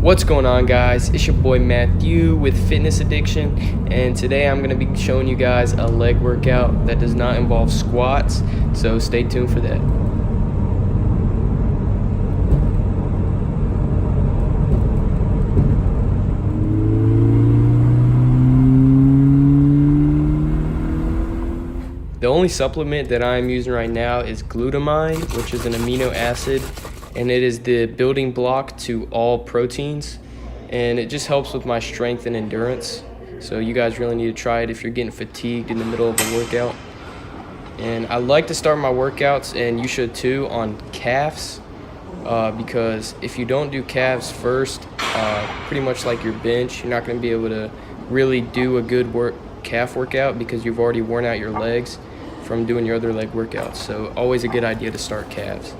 What's going on, guys? It's your boy Matthew with Fitness Addiction, and today I'm going to be showing you guys a leg workout that does not involve squats, so stay tuned for that. The only supplement that I'm using right now is glutamine, which is an amino acid, and it is the building block to all proteins, and it just helps with my strength and endurance. So you guys really need to try it if you're getting fatigued in the middle of a workout. And I like to start my workouts, and you should too, on calves, because if you don't do calves first, pretty much like your bench, you're not going to be able to really do a good calf workout because you've already worn out your legs from doing your other leg workouts. So always a good idea to start calves.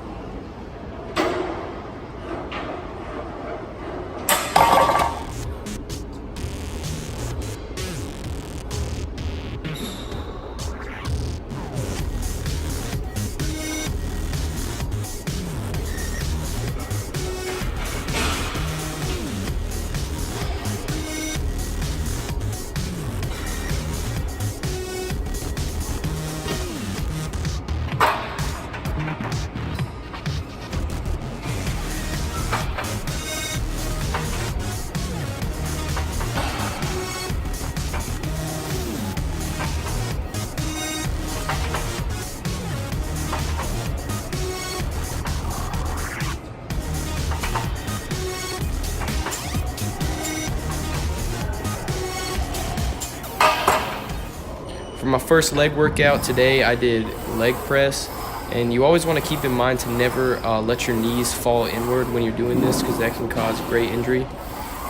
For my first leg workout today, I did leg press, and you always want to keep in mind to never let your knees fall inward when you're doing this, because that can cause great injury.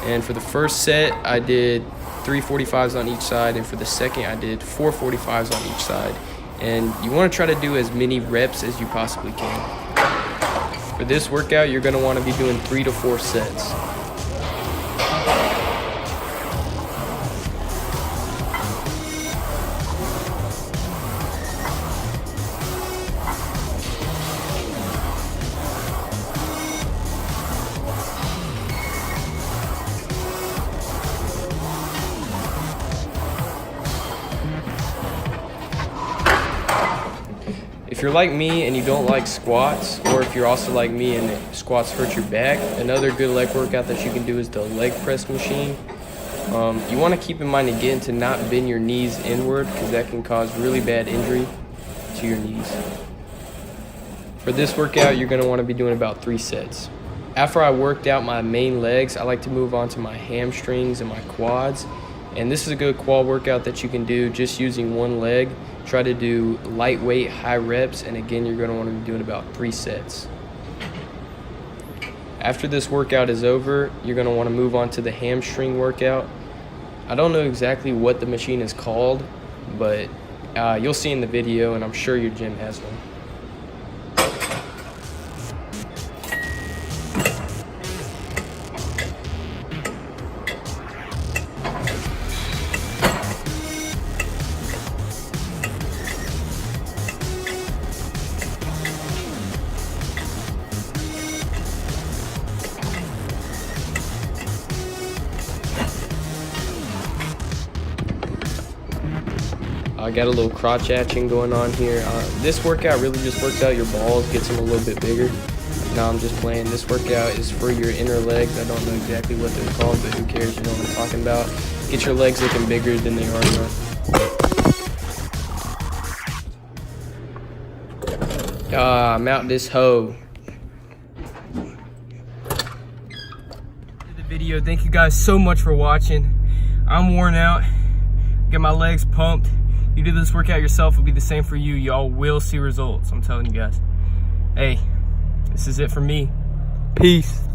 And for the first set, I did 3 45s on each side, and for the second, I did 4 45s on each side. And you want to try to do as many reps as you possibly can. For this workout, you're going to want to be doing 3 to 4 sets. If you're like me and you don't like squats, or if you're also like me and squats hurt your back, another good leg workout that you can do is the leg press machine. You want to keep in mind again to not bend your knees inward, because that can cause really bad injury to your knees. For this workout, you're going to want to be doing about 3 sets. After I worked out my main legs, I like to move on to my hamstrings and my quads. And this is a good quad workout that you can do just using one leg. Try to do lightweight, high reps, and again, you're going to want to be doing about 3 sets. After this workout is over, you're going to want to move on to the hamstring workout. I don't know exactly what the machine is called, but you'll see in the video, and I'm sure your gym has one. I got a little crotch action going on here. This workout really just works out your balls, gets them a little bit bigger. No, I'm just playing. This workout is for your inner legs. I don't know exactly what they're called, but who cares? You know what I'm talking about. Get your legs looking bigger than they already are. I'm out this hoe. The video. Thank you guys so much for watching. I'm worn out. Get my legs pumped. You do this workout yourself, it'll be the same for you. Y'all will see results, I'm telling you guys. Hey, this is it for me. Peace.